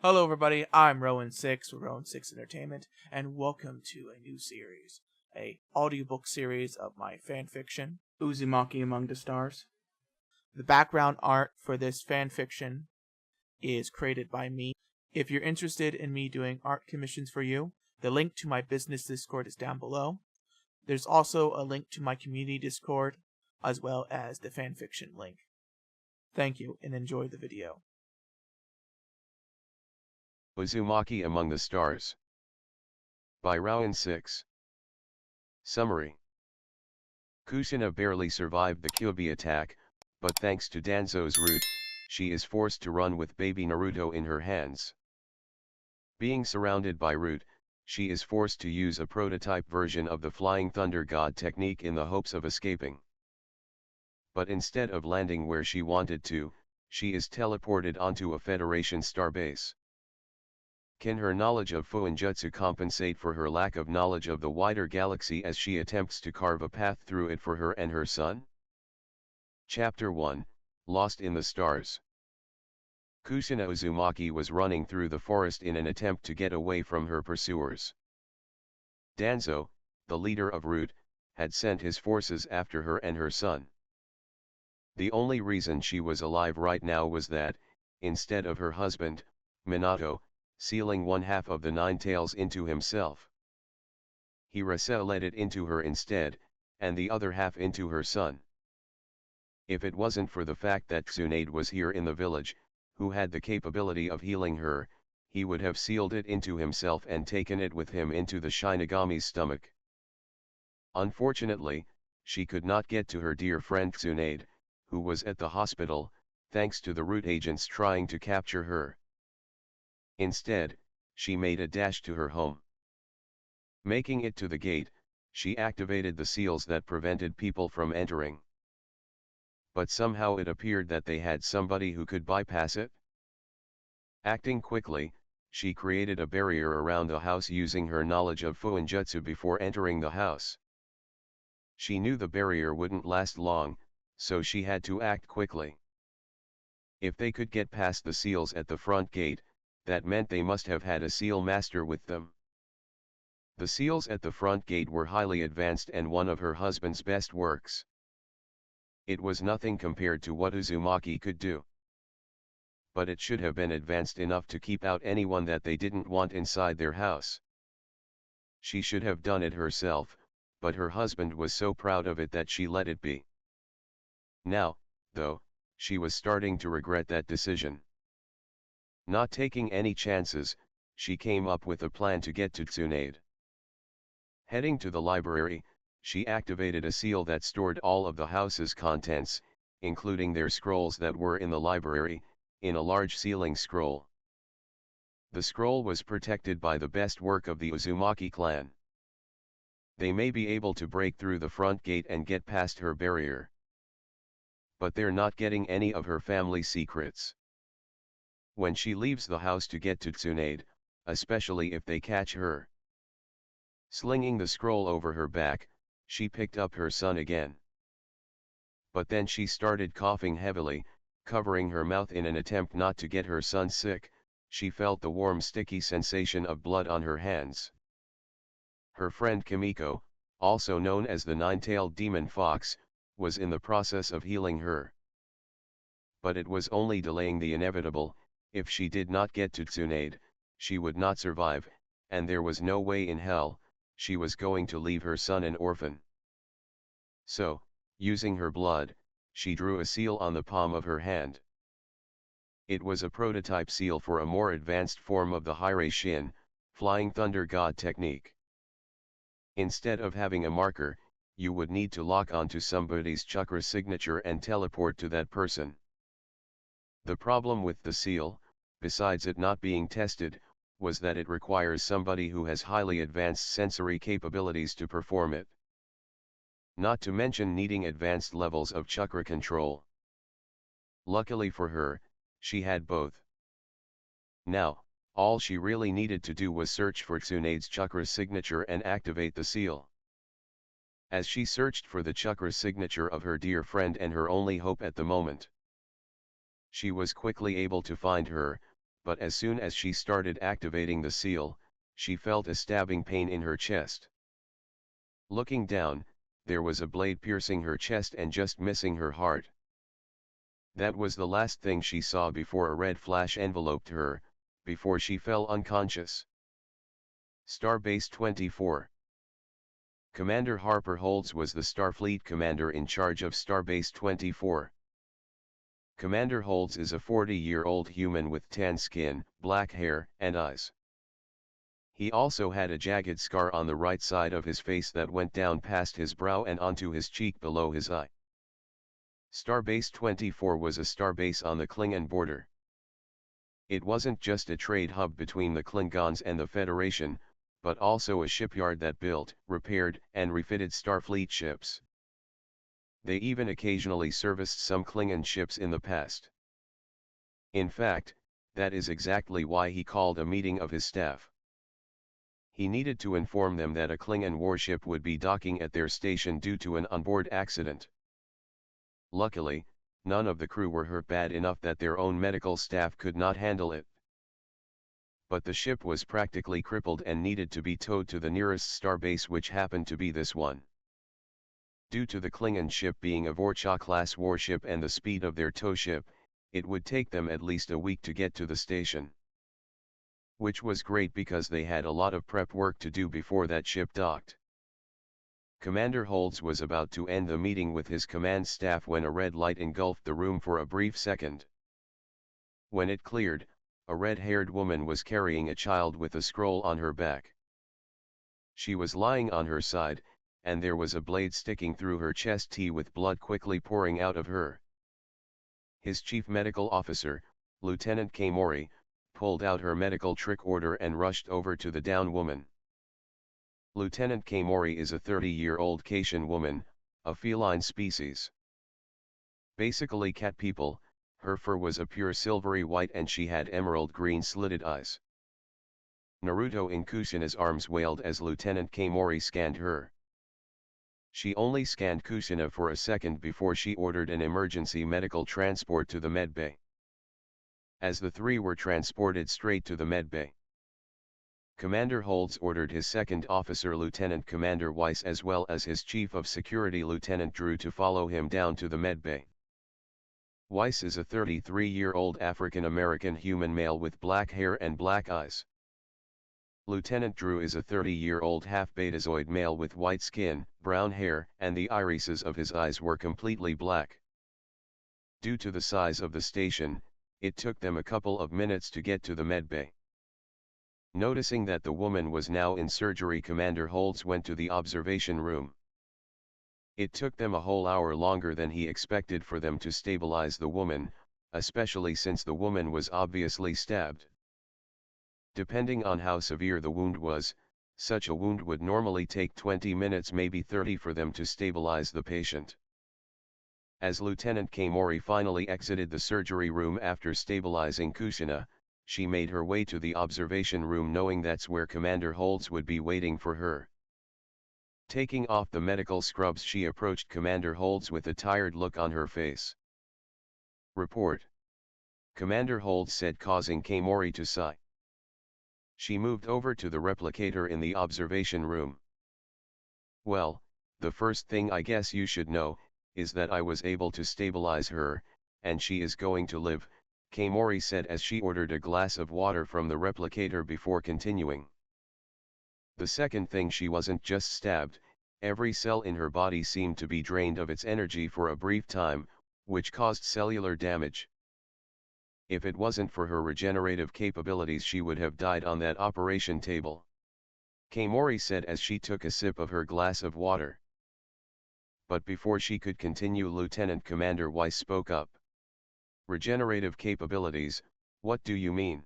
Hello everybody, I'm Rowan6 with Rowan6 Entertainment, and welcome to a new series, a audiobook series of my fanfiction, Uzumaki Among the Stars. The background art for this fanfiction is created by me. If you're interested in me doing art commissions for you, the link to my business Discord is down below. There's also a link to my community Discord, as well as the fanfiction link. Thank you, and enjoy the video. Uzumaki Among the Stars by Rowan6. Summary. Kushina barely survived the Kyūbi attack, but thanks to Danzo's root, she is forced to run with baby Naruto in her hands. Being surrounded by root, she is forced to use a prototype version of the Flying Thunder God technique in the hopes of escaping. But instead of landing where she wanted to, she is teleported onto a Federation starbase. Can her knowledge of Fūinjutsu compensate for her lack of knowledge of the wider galaxy as she attempts to carve a path through it for her and her son? Chapter 1, Lost in the Stars. Kushina Uzumaki was running through the forest in an attempt to get away from her pursuers. Danzo, the leader of Root, had sent his forces after her and her son. The only reason she was alive right now was that, instead of her husband, Minato, sealing one half of the nine tails into himself, he resealed it into her instead, and the other half into her son. If it wasn't for the fact that Tsunade was here in the village, who had the capability of healing her, he would have sealed it into himself and taken it with him into the Shinigami's stomach. Unfortunately, she could not get to her dear friend Tsunade, who was at the hospital, thanks to the Root agents trying to capture her. Instead, she made a dash to her home. Making it to the gate, she activated the seals that prevented people from entering. But somehow it appeared that they had somebody who could bypass it. Acting quickly, she created a barrier around the house using her knowledge of Fūinjutsu before entering the house. She knew the barrier wouldn't last long, so she had to act quickly. If they could get past the seals at the front gate, that meant they must have had a seal master with them. The seals at the front gate were highly advanced and one of her husband's best works. It was nothing compared to what Uzumaki could do. But it should have been advanced enough to keep out anyone that they didn't want inside their house. She should have done it herself, but her husband was so proud of it that she let it be. Now, though, she was starting to regret that decision. Not taking any chances, she came up with a plan to get to Tsunade. Heading to the library, she activated a seal that stored all of the house's contents, including their scrolls that were in the library, in a large sealing scroll. The scroll was protected by the best work of the Uzumaki clan. They may be able to break through the front gate and get past her barrier. But they're not getting any of her family secrets. When she leaves the house to get to Tsunade, especially if they catch her. Slinging the scroll over her back, she picked up her son again. But then she started coughing heavily, covering her mouth in an attempt not to get her son sick. She felt the warm sticky sensation of blood on her hands. Her friend Kimiko, also known as the nine-tailed demon fox, was in the process of healing her. But it was only delaying the inevitable. If she did not get to Tsunade, she would not survive, and there was no way in hell she was going to leave her son an orphan. So, using her blood, she drew a seal on the palm of her hand. It was a prototype seal for a more advanced form of the Hire Shin, Flying Thunder God technique. Instead of having a marker, you would need to lock onto somebody's chakra signature and teleport to that person. The problem with the seal, besides it not being tested, was that it requires somebody who has highly advanced sensory capabilities to perform it. Not to mention needing advanced levels of chakra control. Luckily for her, she had both. Now, all she really needed to do was search for Tsunade's chakra signature and activate the seal. As she searched for the chakra signature of her dear friend and her only hope at the moment, she was quickly able to find her, but as soon as she started activating the seal, she felt a stabbing pain in her chest. Looking down, there was a blade piercing her chest and just missing her heart. That was the last thing she saw before a red flash enveloped her, before she fell unconscious. Starbase 24. Commander Harper Holds was the Starfleet commander in charge of Starbase 24. Commander Holds is a 40-year-old human with tan skin, black hair, and eyes. He also had a jagged scar on the right side of his face that went down past his brow and onto his cheek below his eye. Starbase 24 was a starbase on the Klingon border. It wasn't just a trade hub between the Klingons and the Federation, but also a shipyard that built, repaired, and refitted Starfleet ships. They even occasionally serviced some Klingon ships in the past. In fact, that is exactly why he called a meeting of his staff. He needed to inform them that a Klingon warship would be docking at their station due to an onboard accident. Luckily, none of the crew were hurt bad enough that their own medical staff could not handle it. But the ship was practically crippled and needed to be towed to the nearest starbase, which happened to be this one. Due to the Klingon ship being a Vorcha-class warship and the speed of their tow ship, it would take them at least a week to get to the station. Which was great because they had a lot of prep work to do before that ship docked. Commander Holds was about to end the meeting with his command staff when a red light engulfed the room for a brief second. When it cleared, a red-haired woman was carrying a child with a scroll on her back. She was lying on her side, and there was a blade sticking through her chest T with blood quickly pouring out of her. His chief medical officer, Lieutenant Kamori, pulled out her medical trick order and rushed over to the down woman. Lieutenant Kamori is a 30-year-old Kaitian woman, a feline species. Basically cat people, her fur was a pure silvery white and she had emerald green slitted eyes. Naruto in Kushina's arms wailed as Lieutenant Kamori scanned her. She only scanned Kushina for a second before she ordered an emergency medical transport to the medbay. As the three were transported straight to the medbay, Commander Holds ordered his second officer Lieutenant Commander Weiss as well as his chief of security Lieutenant Drew to follow him down to the medbay. Weiss is a 33-year-old African-American human male with black hair and black eyes. Lieutenant Drew is a 30-year-old half-betazoid male with white skin, brown hair, and the irises of his eyes were completely black. Due to the size of the station, it took them a couple of minutes to get to the medbay. Noticing that the woman was now in surgery, Commander Holds went to the observation room. It took them a whole hour longer than he expected for them to stabilize the woman, especially since the woman was obviously stabbed. Depending on how severe the wound was, such a wound would normally take 20 minutes, maybe 30 for them to stabilize the patient. As Lieutenant Kamori finally exited the surgery room after stabilizing Kushina, she made her way to the observation room knowing that's where Commander Holds would be waiting for her. Taking off the medical scrubs, she approached Commander Holds with a tired look on her face. "Report," Commander Holds said, causing Kamori to sigh. She moved over to the replicator in the observation room. "Well, the first thing I guess you should know, is that I was able to stabilize her, and she is going to live," Kamori said as she ordered a glass of water from the replicator before continuing. The second thing, she wasn't just stabbed, every cell in her body seemed to be drained of its energy for a brief time, which caused cellular damage. If it wasn't for her regenerative capabilities, she would have died on that operation table, Kamori said as she took a sip of her glass of water. But before she could continue, Lieutenant Commander Weiss spoke up. "Regenerative capabilities, what do you mean?"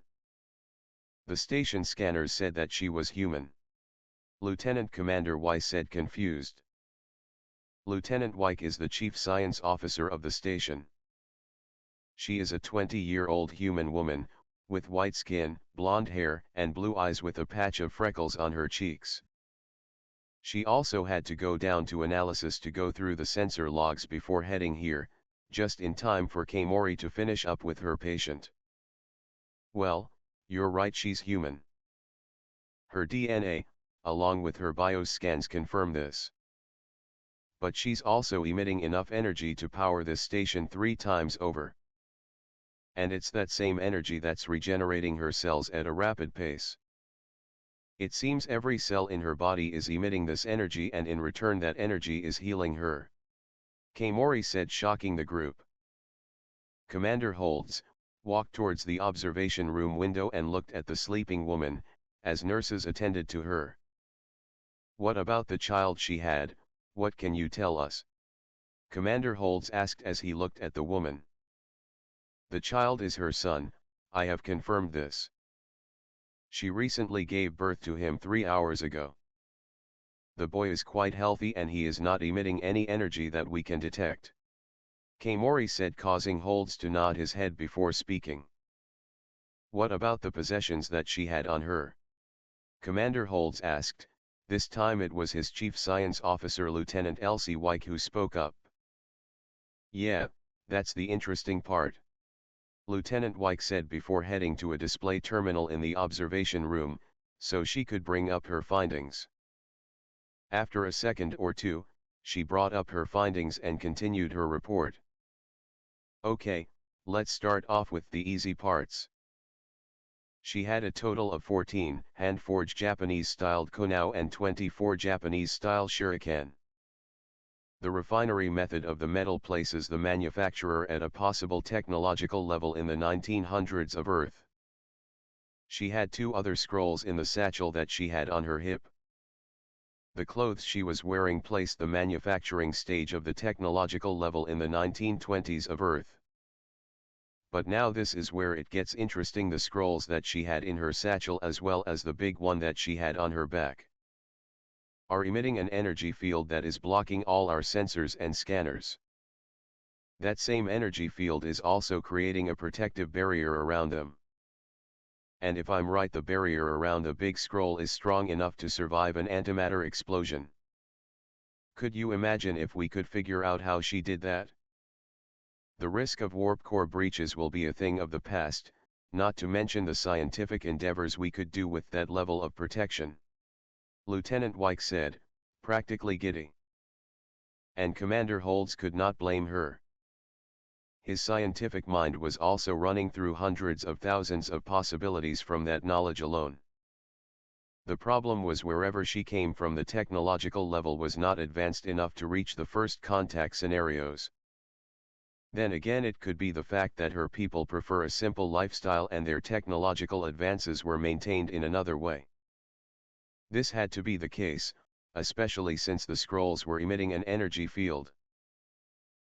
"The station scanners said that she was human," Lieutenant Commander Weiss said, confused. Lieutenant Weick is the chief science officer of the station. She is a 20-year-old human woman, with white skin, blonde hair, and blue eyes with a patch of freckles on her cheeks. She also had to go down to analysis to go through the sensor logs before heading here, just in time for Kamori to finish up with her patient. "Well, You're right, she's human. Her DNA, along with her bioscans, confirm this. But she's also emitting enough energy to power this station 3 times over. And it's that same energy that's regenerating her cells at a rapid pace. It seems every cell in her body is emitting this energy, and in return that energy is healing her. Keimori said, shocking the group. Commander Holtz walked towards the observation room window and looked at the sleeping woman, as nurses attended to her. What about the child she had? What can you tell us? Commander Holtz asked as he looked at the woman. The child is her son, I have confirmed this. She recently gave birth to him 3 hours ago. The boy is quite healthy and he is not emitting any energy that we can detect. Keimori said, causing Holtz to nod his head before speaking. What about the possessions that she had on her? Commander Holtz asked. This time it was his chief science officer Lieutenant Elsie Wyke who spoke up. Yeah, that's the interesting part. Lieutenant Wyke said before heading to a display terminal in the observation room, so she could bring up her findings. After a second or two, she brought up her findings and continued her report. Okay, let's start off with the easy parts. She had a total of 14 hand-forged Japanese-styled konao and 24 Japanese-style shuriken. The refinery method of the metal places the manufacturer at a possible technological level in the 1900s of Earth. She had 2 other scrolls in the satchel that she had on her hip. The clothes she was wearing placed the manufacturing stage of the technological level in the 1920s of Earth. But now this is where it gets interesting. The scrolls that she had in her satchel, as well as the big one that she had on her back, are emitting an energy field that is blocking all our sensors and scanners. That same energy field is also creating a protective barrier around them. And if I'm right, the barrier around the big scroll is strong enough to survive an antimatter explosion. Could you imagine if we could figure out how she did that? The risk of warp core breaches will be a thing of the past, not to mention the scientific endeavors we could do with that level of protection. Lieutenant Wyke said, practically giddy. And Commander Holtz could not blame her. His scientific mind was also running through hundreds of thousands of possibilities from that knowledge alone. The problem was wherever she came from, the technological level was not advanced enough to reach the first contact scenarios. Then again, it could be the fact that her people prefer a simple lifestyle and their technological advances were maintained in another way. This had to be the case, especially since the scrolls were emitting an energy field.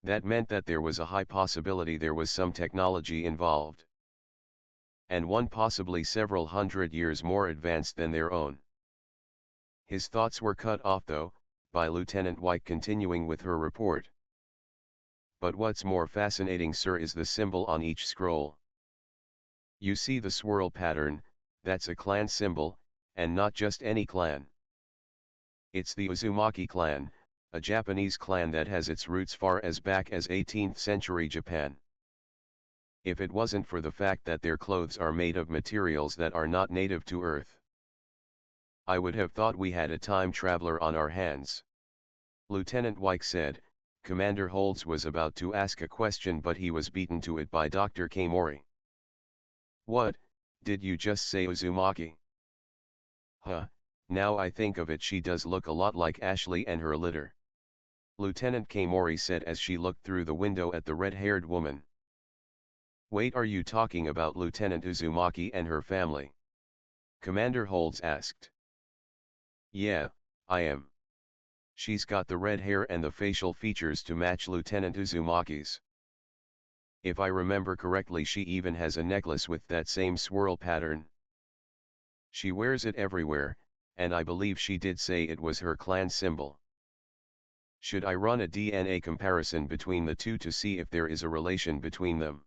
That meant that there was a high possibility there was some technology involved. And one possibly several hundred years more advanced than their own. His thoughts were cut off though, by Lieutenant Wyke continuing with her report. But what's more fascinating, sir, is the symbol on each scroll. You see the swirl pattern, that's a clan symbol, and not just any clan. It's the Uzumaki clan, a Japanese clan that has its roots far as back as 18th century Japan. If it wasn't for the fact that their clothes are made of materials that are not native to Earth, I would have thought we had a time traveler on our hands. Lieutenant Wyke said. Commander Holtz was about to ask a question, but he was beaten to it by Dr. Keimori. What, did you just say Uzumaki? Huh, now I think of it, she does look a lot like Ashley and her litter. Lieutenant Keimori said as she looked through the window at the red-haired woman. Wait, are you talking about Lieutenant Uzumaki and her family? Commander Holtz asked. Yeah, I am. She's got the red hair and the facial features to match Lieutenant Uzumaki's. If I remember correctly, she even has a necklace with that same swirl pattern. She wears it everywhere, and I believe she did say it was her clan symbol. Should I run a DNA comparison between the two to see if there is a relation between them?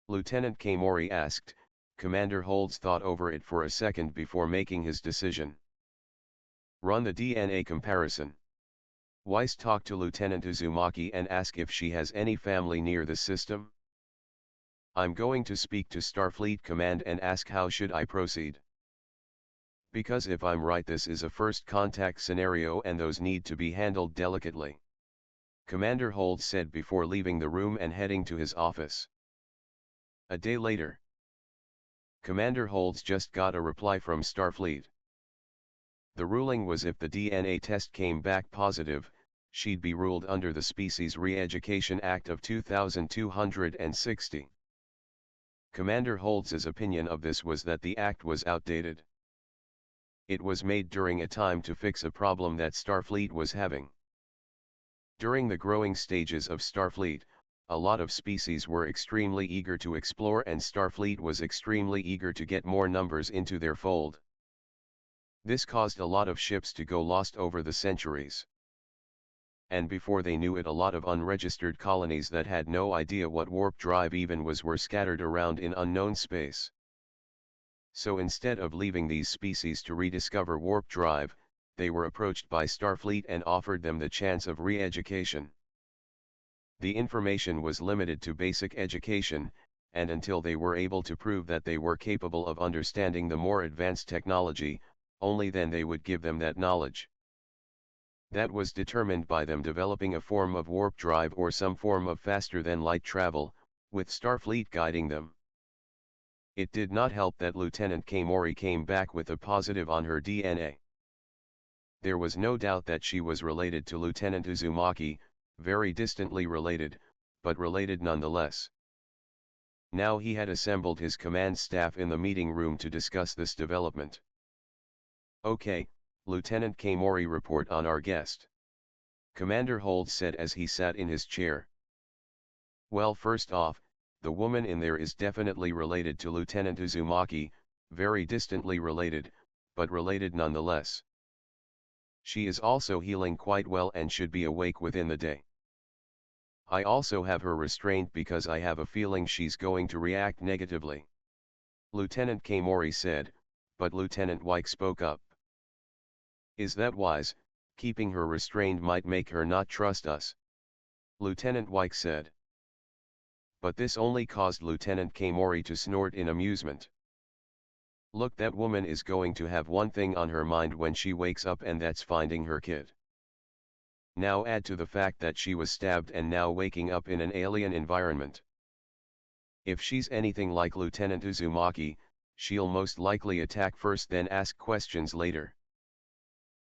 Lieutenant Keimori asked. Commander Holtz thought over it for a second before making his decision. Run the DNA comparison. Weiss talked to Lieutenant Uzumaki and ask if she has any family near the system. I'm going to speak to Starfleet Command and ask how should I proceed. Because if I'm right, this is a first contact scenario and those need to be handled delicately. Commander Holt said before leaving the room and heading to his office. A day later, Commander Holtz just got a reply from Starfleet. The ruling was if the DNA test came back positive, she'd be ruled under the Species Re-Education Act of 2260. Commander Holtz's opinion of this was that the act was outdated. It was made during a time to fix a problem that Starfleet was having. During the growing stages of Starfleet, a lot of species were extremely eager to explore, and Starfleet was extremely eager to get more numbers into their fold. This caused a lot of ships to go lost over the centuries. And before they knew it, a lot of unregistered colonies that had no idea what warp drive even was were scattered around in unknown space. So instead of leaving these species to rediscover warp drive, they were approached by Starfleet and offered them the chance of re-education. The information was limited to basic education, and until they were able to prove that they were capable of understanding the more advanced technology, only then they would give them that knowledge. That was determined by them developing a form of warp drive or some form of faster than light travel, with Starfleet guiding them. It did not help that Lieutenant Kamori came back with a positive on her DNA. There was no doubt that she was related to Lieutenant Uzumaki, very distantly related, but related nonetheless. Now he had assembled his command staff in the meeting room to discuss this development. Okay, Lieutenant Kamori, report on our guest. Commander Holt said as he sat in his chair. Well, first off, the woman in there is definitely related to Lieutenant Uzumaki, very distantly related, but related nonetheless. She is also healing quite well and should be awake within the day. I also have her restrained because I have a feeling she's going to react negatively. Lieutenant Kamori said, but Lieutenant Wyke spoke up. Is that wise? Keeping her restrained might make her not trust us. Lieutenant Wyke said. But this only caused Lieutenant Kamori to snort in amusement. Look, that woman is going to have one thing on her mind when she wakes up, and that's finding her kid. Now add to the fact that she was stabbed and now waking up in an alien environment. If she's anything like Lieutenant Uzumaki, she'll most likely attack first, then ask questions later.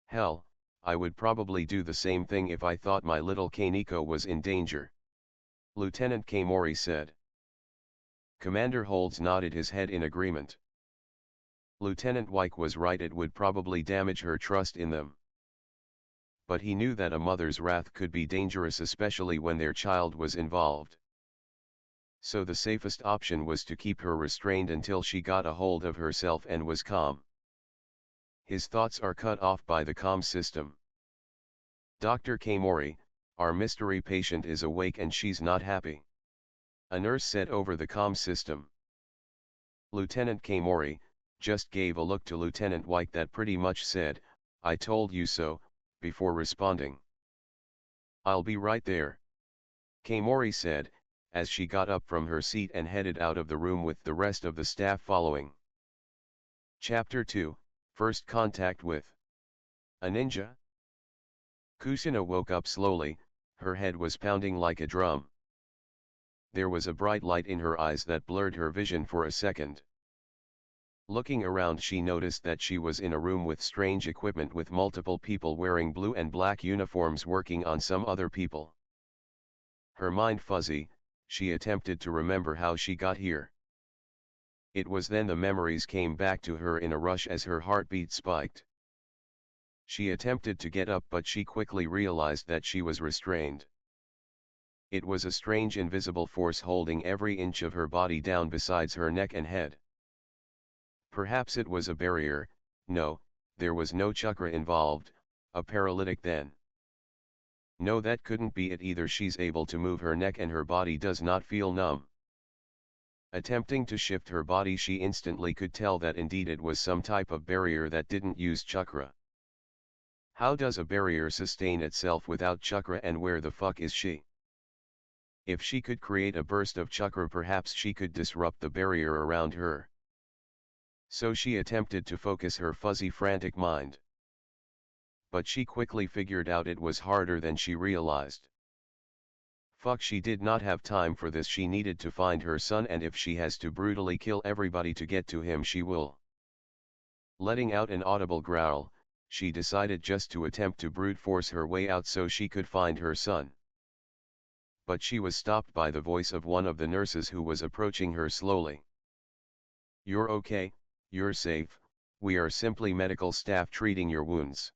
Hell, I would probably do the same thing if I thought my little Kaneko was in danger. Lieutenant Kamori said. Commander Holtz nodded his head in agreement. Lieutenant Wyke was right, it would probably damage her trust in them. But he knew that a mother's wrath could be dangerous, especially when their child was involved. So the safest option was to keep her restrained until she got a hold of herself and was calm. His thoughts are cut off by the comm system. Dr. Kamori, our mystery patient is awake and she's not happy. A nurse said over the comm system. Lieutenant Kamori just gave a look to Lieutenant Wyke that pretty much said, I told you so, before responding. I'll be right there. Kamori said, as she got up from her seat and headed out of the room with the rest of the staff following. Chapter 2, First Contact with a Ninja. Kushina woke up slowly, her head was pounding like a drum. There was a bright light in her eyes that blurred her vision for a second. Looking around, she noticed that she was in a room with strange equipment with multiple people wearing blue and black uniforms working on some other people. Her mind fuzzy, she attempted to remember how she got here. It was then the memories came back to her in a rush as her heartbeat spiked. She attempted to get up, but she quickly realized that she was restrained. It was a strange invisible force holding every inch of her body down besides her neck and head. Perhaps it was a barrier. No, there was no chakra involved, a paralytic then. No, that couldn't be it either. She's able to move her neck and her body does not feel numb. Attempting to shift her body, she instantly could tell that indeed it was some type of barrier that didn't use chakra. How does a barrier sustain itself without chakra, and where the fuck is she? If she could create a burst of chakra, perhaps she could disrupt the barrier around her. So she attempted to focus her fuzzy, frantic mind. But she quickly figured out it was harder than she realized. Fuck, she did not have time for this. She needed to find her son, and if she has to brutally kill everybody to get to him, she will. Letting out an audible growl, she decided just to attempt to brute force her way out so she could find her son. But she was stopped by the voice of one of the nurses who was approaching her slowly. "You're okay, you're safe, we are simply medical staff treating your wounds.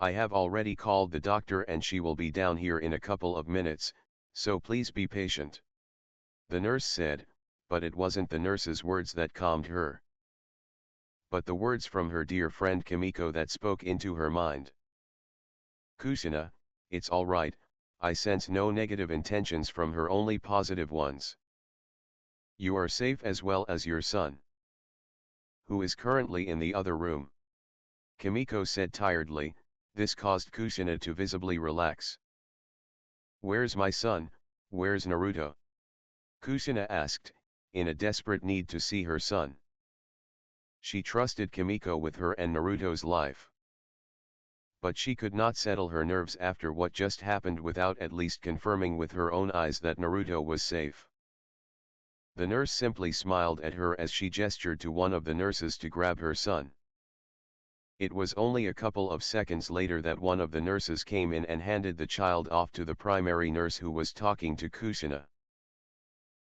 I have already called the doctor and she will be down here in a couple of minutes, so please be patient," the nurse said, but it wasn't the nurse's words that calmed her, but the words from her dear friend Kimiko that spoke into her mind. "Kushina, it's all right, I sense no negative intentions from her, only positive ones. You are safe as well as your son, who is currently in the other room," Kimiko said tiredly. This caused Kushina to visibly relax. "Where's my son, where's Naruto?" Kushina asked, in a desperate need to see her son. She trusted Kimiko with her and Naruto's life. But she could not settle her nerves after what just happened without at least confirming with her own eyes that Naruto was safe. The nurse simply smiled at her as she gestured to one of the nurses to grab her son. It was only a couple of seconds later that one of the nurses came in and handed the child off to the primary nurse who was talking to Kushina.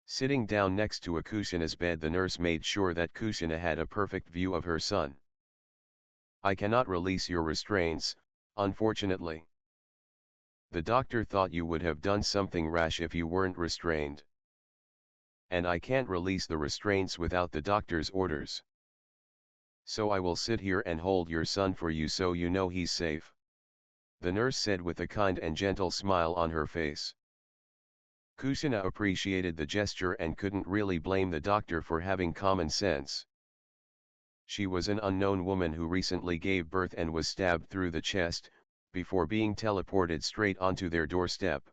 Sitting down next to Kushina's bed, the nurse made sure that Kushina had a perfect view of her son. "I cannot release your restraints, unfortunately. The doctor thought you would have done something rash if you weren't restrained. And I can't release the restraints without the doctor's orders. So I will sit here and hold your son for you so you know he's safe," the nurse said with a kind and gentle smile on her face. Kushina appreciated the gesture and couldn't really blame the doctor for having common sense. She was an unknown woman who recently gave birth and was stabbed through the chest, before being teleported straight onto their doorstep.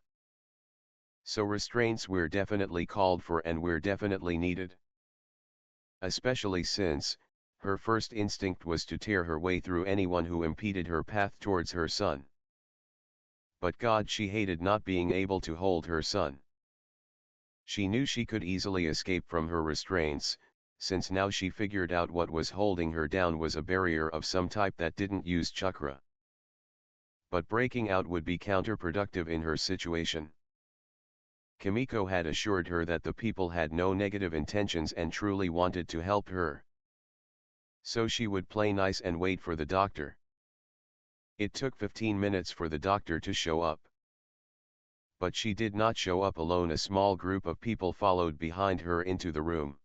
So restraints were definitely called for and were definitely needed. Especially since, her first instinct was to tear her way through anyone who impeded her path towards her son. But God, she hated not being able to hold her son. She knew she could easily escape from her restraints, since now she figured out what was holding her down was a barrier of some type that didn't use chakra. But breaking out would be counterproductive in her situation. Kimiko had assured her that the people had no negative intentions and truly wanted to help her. So she would play nice and wait for the doctor. It took 15 minutes for the doctor to show up. But she did not show up alone. A small group of people followed behind her into the room.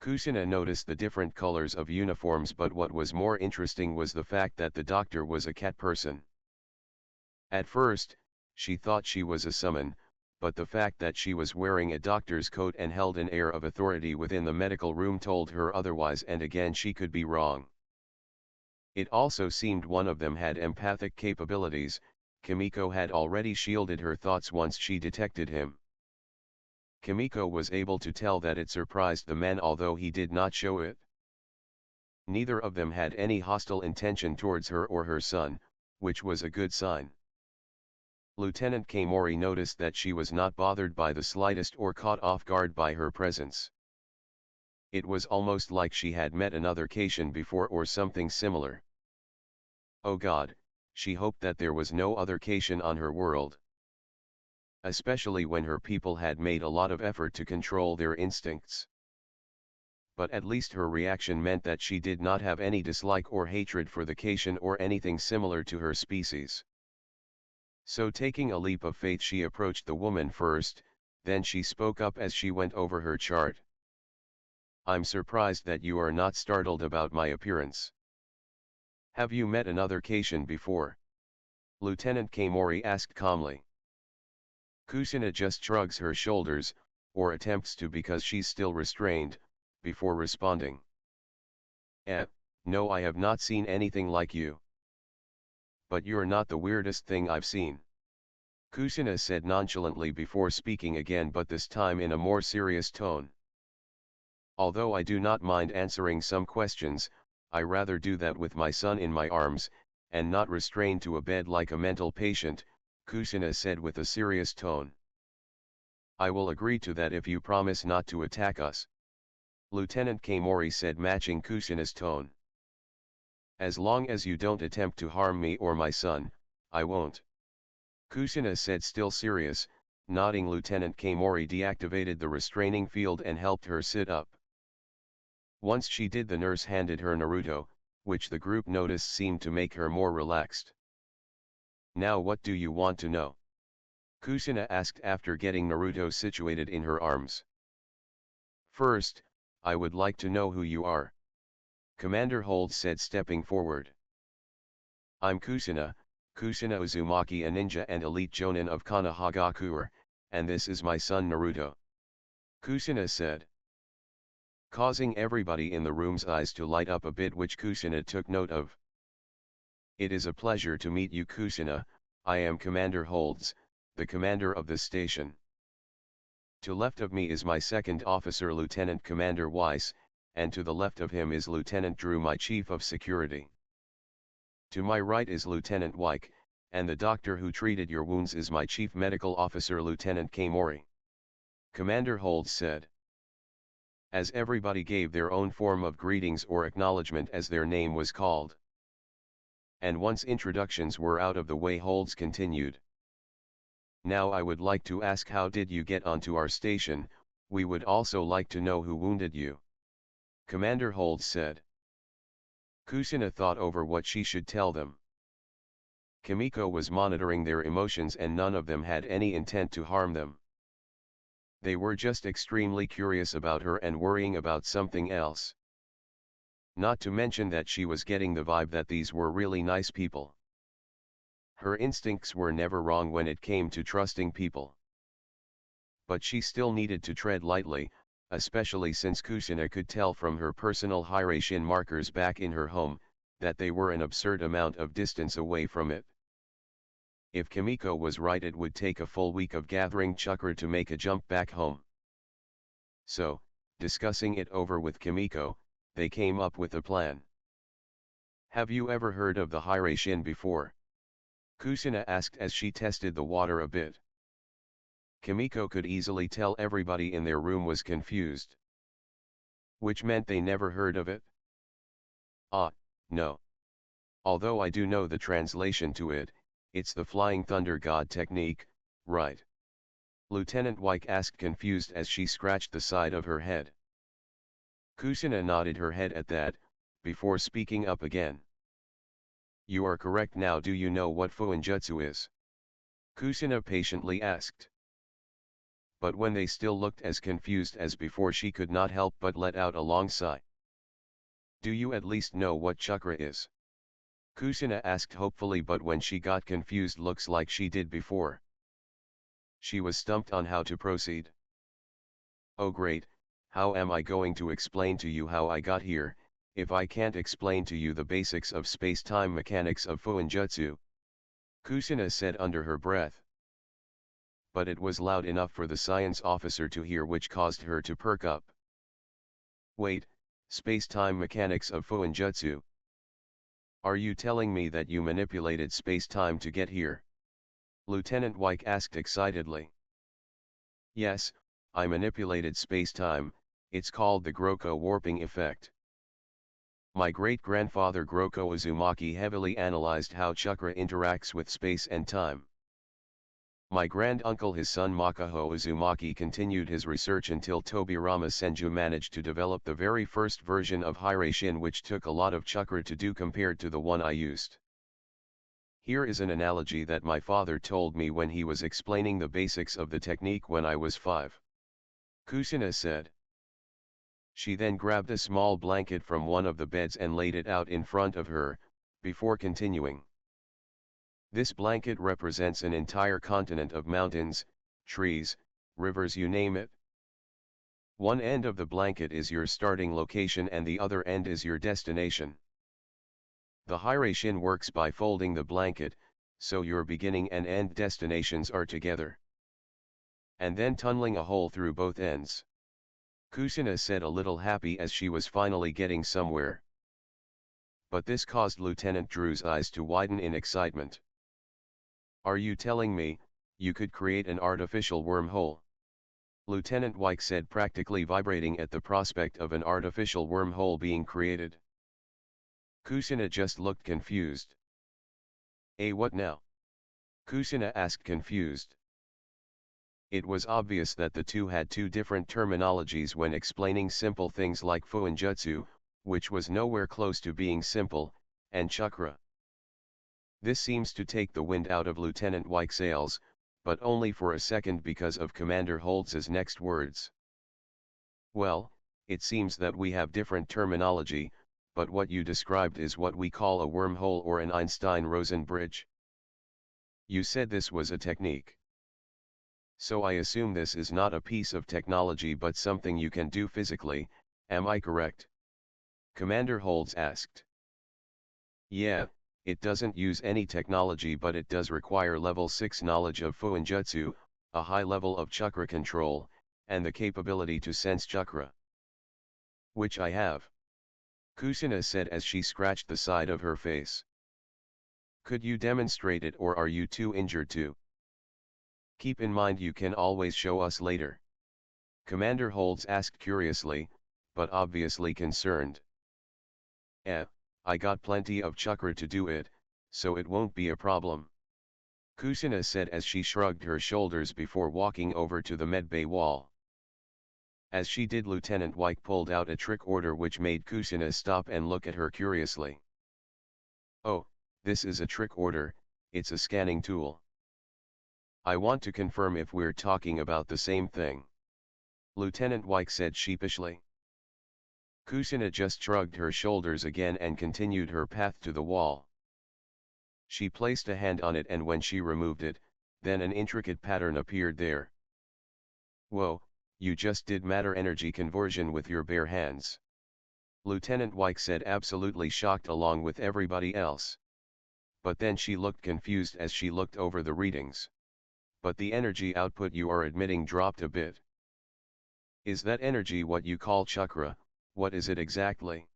Kushina noticed the different colors of uniforms, but what was more interesting was the fact that the doctor was a cat person. At first, she thought she was a summon, but the fact that she was wearing a doctor's coat and held an air of authority within the medical room told her otherwise, and again she could be wrong. It also seemed one of them had empathic capabilities. Kimiko had already shielded her thoughts once she detected him. Kimiko was able to tell that it surprised the man, although he did not show it. Neither of them had any hostile intention towards her or her son, which was a good sign. Lieutenant Kamori noticed that she was not bothered by the slightest or caught off guard by her presence. It was almost like she had met another Kaishin before or something similar. Oh God, she hoped that there was no other Kaishin on her world. Especially when her people had made a lot of effort to control their instincts. But at least her reaction meant that she did not have any dislike or hatred for the Kaishin or anything similar to her species. So taking a leap of faith, she approached the woman first, then she spoke up as she went over her chart. "I'm surprised that you are not startled about my appearance. Have you met another Kaishin before?" Lieutenant Kamori asked calmly. Kushina just shrugs her shoulders, or attempts to because she's still restrained, before responding. No, I have not seen anything like you. But you're not the weirdest thing I've seen. Kushina said nonchalantly before speaking again, but this time in a more serious tone. Although I do not mind answering some questions, I rather do that with my son in my arms, and not restrained to a bed like a mental patient, Kushina said with a serious tone. I will agree to that if you promise not to attack us. Lieutenant Keimori said, matching Kushina's tone. As long as you don't attempt to harm me or my son, I won't. Kushina said, still serious, nodding. Lieutenant Keimori deactivated the restraining field and helped her sit up. Once she did, the nurse handed her Naruto, which the group noticed seemed to make her more relaxed. Now what do you want to know? Kushina asked after getting Naruto situated in her arms. First, I would like to know who you are. Commander Holt said, stepping forward. I'm Kushina Uzumaki, a ninja and elite jonin of Konohagakure, and this is my son Naruto. Kushina said, causing everybody in the room's eyes to light up a bit, which Kushina took note of. It is a pleasure to meet you, Kushina. I am Commander Holtz, the commander of this station. To left of me is my second officer, Lieutenant Commander Weiss, and to the left of him is Lieutenant Drew, my chief of security. To my right is Lieutenant Wyke, and the doctor who treated your wounds is my chief medical officer, Lieutenant Keimori. Commander Holtz said. As everybody gave their own form of greetings or acknowledgement as their name was called. And once introductions were out of the way, Holtz continued. Now I would like to ask, how did you get onto our station? We would also like to know who wounded you. Commander Holtz said. Kushina thought over what she should tell them. Kimiko was monitoring their emotions and none of them had any intent to harm them. They were just extremely curious about her and worrying about something else. Not to mention that she was getting the vibe that these were really nice people. Her instincts were never wrong when it came to trusting people. But she still needed to tread lightly, especially since Kushina could tell from her personal hierarchy markers back in her home, that they were an absurd amount of distance away from it. If Kimiko was right, it would take a full week of gathering chakra to make a jump back home. So, discussing it over with Kimiko, they came up with a plan. Have you ever heard of the hierarchy before? Kushina asked as she tested the water a bit. Kimiko could easily tell everybody in their room was confused. Which meant they never heard of it? No. Although I do know the translation to it, it's the Flying Thunder God technique, right? Lieutenant Wyke asked, confused as she scratched the side of her head. Kushina nodded her head at that, before speaking up again. You are correct. Now do you know what Fūinjutsu is? Kushina patiently asked. But when they still looked as confused as before, she could not help but let out a long sigh. Do you at least know what chakra is? Kushina asked hopefully, but when she got confused, looks like she did before. She was stumped on how to proceed. Oh great, how am I going to explain to you how I got here, if I can't explain to you the basics of space-time mechanics of Fūinjutsu? Kushina said under her breath. But it was loud enough for the science officer to hear, which caused her to perk up. Wait, space-time mechanics of Fūinjutsu? Are you telling me that you manipulated space-time to get here? Lieutenant Wyke asked excitedly. Yes, I manipulated space-time. It's called the Groko warping effect. My great-grandfather Groko Uzumaki heavily analyzed how chakra interacts with space and time. My grand-uncle, his son Makoho Uzumaki, continued his research until Tobirama Senju managed to develop the very first version of hierarchy, which took a lot of chakra to do compared to the one I used. Here is an analogy that my father told me when he was explaining the basics of the technique when I was 5. Kushina said. She then grabbed a small blanket from one of the beds and laid it out in front of her, before continuing. This blanket represents an entire continent of mountains, trees, rivers, you name it. One end of the blanket is your starting location and the other end is your destination. The hierarchy works by folding the blanket, so your beginning and end destinations are together. And then tunneling a hole through both ends. Kushina said, a little happy as she was finally getting somewhere. But this caused Lieutenant Drew's eyes to widen in excitement. Are you telling me, you could create an artificial wormhole? Lieutenant Wyke said, practically vibrating at the prospect of an artificial wormhole being created. Kushina just looked confused. What now? Kushina asked, confused. It was obvious that the two had two different terminologies when explaining simple things like Fūinjutsu, which was nowhere close to being simple, and chakra. This seems to take the wind out of Lieutenant Wyke's sails, but only for a second because of Commander Holtz's next words. Well, it seems that we have different terminology, but what you described is what we call a wormhole or an Einstein-Rosen bridge. You said this was a technique. So I assume this is not a piece of technology but something you can do physically, am I correct? Commander Holtz asked. Yeah, it doesn't use any technology but it does require level 6 knowledge of Fūinjutsu, a high level of chakra control, and the capability to sense chakra. Which I have. Kushina said as she scratched the side of her face. Could you demonstrate it, or are you too injured to? Keep in mind you can always show us later. Commander Holtz asked curiously, but obviously concerned. I got plenty of chakra to do it, so it won't be a problem. Kushina said as she shrugged her shoulders before walking over to the medbay wall. As she did, Lieutenant Wyke pulled out a trick order which made Kushina stop and look at her curiously. Oh, this is a trick order, it's a scanning tool. I want to confirm if we're talking about the same thing. Lieutenant Wyke said sheepishly. Kushina just shrugged her shoulders again and continued her path to the wall. She placed a hand on it, and when she removed it, then an intricate pattern appeared there. Whoa, you just did matter-energy conversion with your bare hands. Lieutenant Wyke said, absolutely shocked along with everybody else. But then she looked confused as she looked over the readings. But the energy output you are admitting dropped a bit. Is that energy what you call chakra? What is it exactly?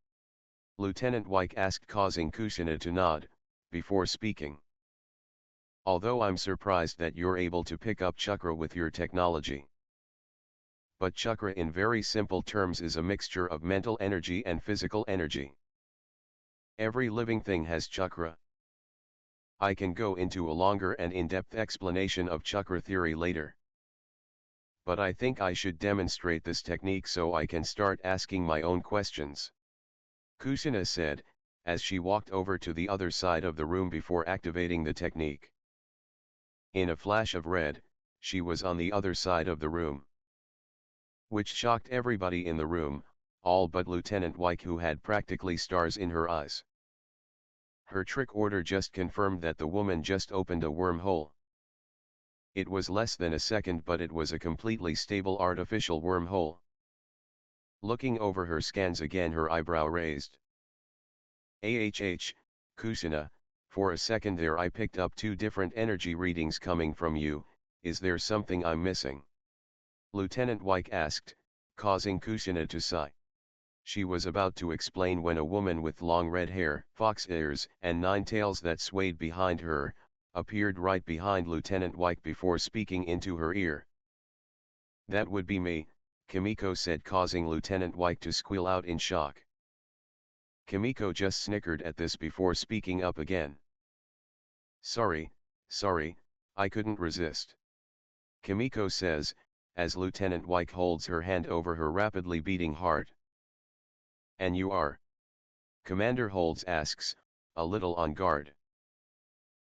Lieutenant Wyke asked, causing Kushina to nod, before speaking. Although I'm surprised that you're able to pick up chakra with your technology. But chakra in very simple terms is a mixture of mental energy and physical energy. Every living thing has chakra. I can go into a longer and in-depth explanation of chakra theory later. But I think I should demonstrate this technique so I can start asking my own questions. Kushina said, as she walked over to the other side of the room before activating the technique. In a flash of red, she was on the other side of the room. Which shocked everybody in the room, all but Lieutenant Wyke, who had practically stars in her eyes. Her trick order just confirmed that the woman just opened a wormhole. It was less than a second, but it was a completely stable artificial wormhole. Looking over her scans again, her eyebrow raised. Kushina, for a second there I picked up two different energy readings coming from you. Is there something I'm missing? Lieutenant Wyke asked, causing Kushina to sigh. She was about to explain when a woman with long red hair, fox ears, and 9 tails that swayed behind her, appeared right behind Lieutenant Wyke before speaking into her ear. That would be me, Kimiko said, causing Lieutenant Wyke to squeal out in shock. Kimiko just snickered at this before speaking up again. Sorry, I couldn't resist. Kimiko says, as Lieutenant Wyke holds her hand over her rapidly beating heart. And you are? Commander Holtz asks, a little on guard.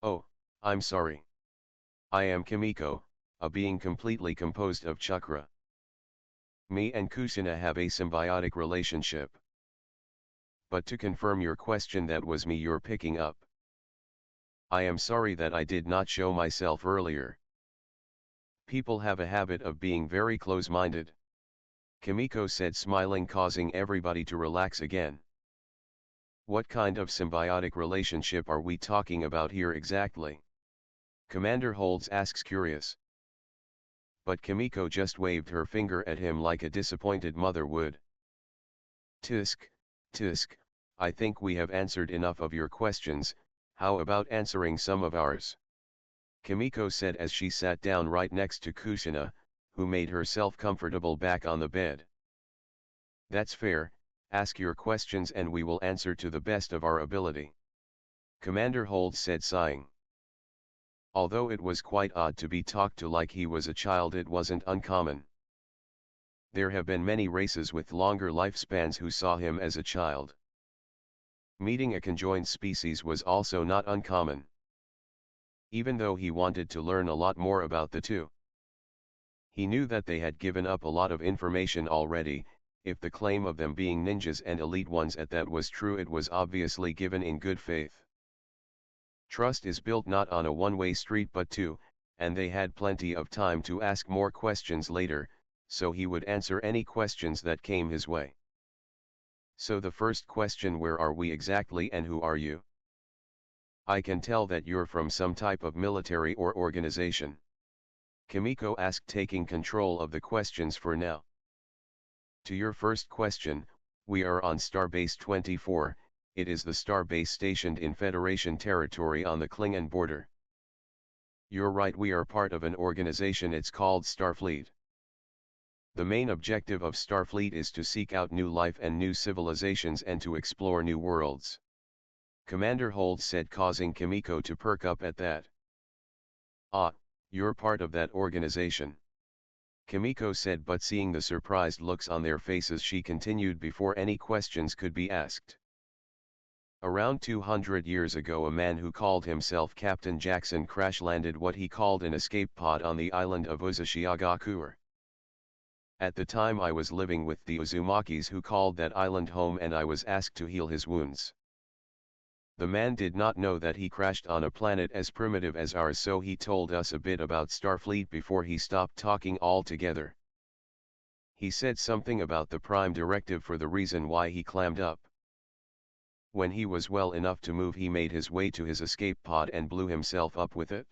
Oh, I'm sorry. I am Kimiko, a being completely composed of chakra. Me and Kushina have a symbiotic relationship. But to confirm your question, that was me you're picking up. I am sorry that I did not show myself earlier. People have a habit of being very close-minded. Kimiko said, smiling, causing everybody to relax again. What kind of symbiotic relationship are we talking about here exactly? Commander Holds asks curious. But Kimiko just waved her finger at him like a disappointed mother would. Tisk, tisk, I think we have answered enough of your questions, how about answering some of ours? Kimiko said as she sat down right next to Kushina, who made herself comfortable back on the bed. That's fair, ask your questions and we will answer to the best of our ability. Commander Holds said sighing. Although it was quite odd to be talked to like he was a child, it wasn't uncommon. There have been many races with longer lifespans who saw him as a child. Meeting a conjoined species was also not uncommon. Even though he wanted to learn a lot more about the two. He knew that they had given up a lot of information already. If the claim of them being ninjas and elite ones at that was true, it was obviously given in good faith. Trust is built not on a one-way street but two, and they had plenty of time to ask more questions later, so he would answer any questions that came his way. So the first question, where are we exactly and who are you? I can tell that you're from some type of military or organization. Kimiko asked, taking control of the questions for now. To your first question, we are on Starbase 24, it is the starbase stationed in Federation territory on the Klingon border. You're right, we are part of an organization, it's called Starfleet. The main objective of Starfleet is to seek out new life and new civilizations and to explore new worlds. Commander Holds said, causing Kimiko to perk up at that. Ah, you're part of that organization. Kimiko said, but seeing the surprised looks on their faces, she continued before any questions could be asked. Around 200 years ago, a man who called himself Captain Jackson crash-landed what he called an escape pod on the island of Uzumaki. At the time I was living with the Uzumakis, who called that island home, and I was asked to heal his wounds. The man did not know that he crashed on a planet as primitive as ours, so he told us a bit about Starfleet before he stopped talking altogether. He said something about the Prime Directive for the reason why he clammed up. When he was well enough to move, he made his way to his escape pod and blew himself up with it.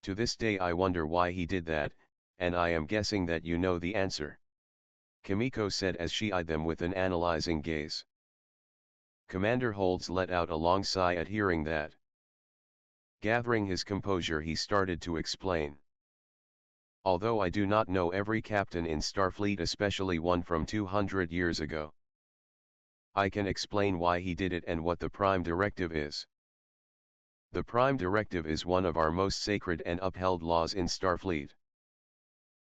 To this day I wonder why he did that, and I am guessing that you know the answer. Kimiko said as she eyed them with an analyzing gaze. Commander Holds let out a long sigh at hearing that. Gathering his composure, he started to explain. Although I do not know every captain in Starfleet, especially one from 200 years ago, I can explain why he did it and what the Prime Directive is. The Prime Directive is one of our most sacred and upheld laws in Starfleet.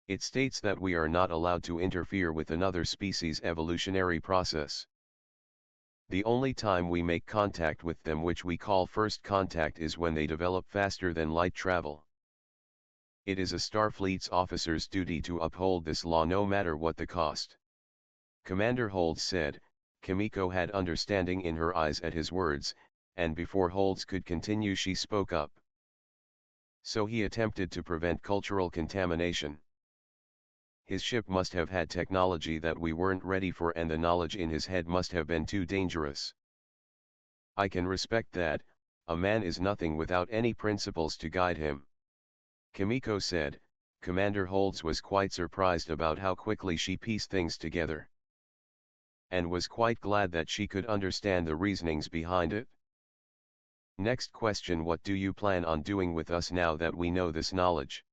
It states that we are not allowed to interfere with another species' evolutionary process. The only time we make contact with them, which we call first contact, is when they develop faster than light travel. It is a Starfleet's officer's duty to uphold this law no matter what the cost. Commander Holds said. Kimiko had understanding in her eyes at his words, and before Holds could continue, she spoke up. So he attempted to prevent cultural contamination. His ship must have had technology that we weren't ready for, and the knowledge in his head must have been too dangerous. I can respect that. A man is nothing without any principles to guide him. Kimiko said. Commander Holds was quite surprised about how quickly she pieced things together, and was quite glad that she could understand the reasonings behind it. Next question, what do you plan on doing with us now that we know this knowledge?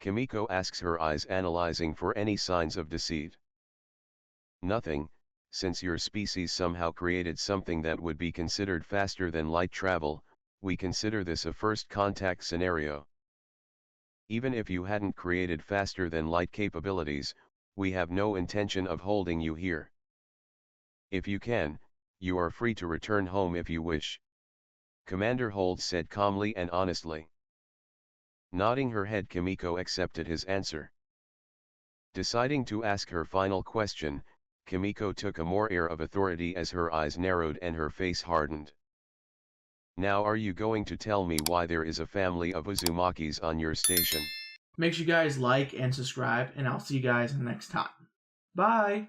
Kimiko asks, her eyes analyzing for any signs of deceit. Nothing, since your species somehow created something that would be considered faster than light travel, we consider this a first contact scenario. Even if you hadn't created faster than light capabilities, we have no intention of holding you here. If you can, you are free to return home if you wish. Commander Holds said calmly and honestly. Nodding her head, Kimiko accepted his answer. Deciding to ask her final question, Kimiko took a more air of authority as her eyes narrowed and her face hardened. Now are you going to tell me why there is a family of Uzumakis on your station? Make sure you guys like and subscribe, and I'll see you guys next time. Bye!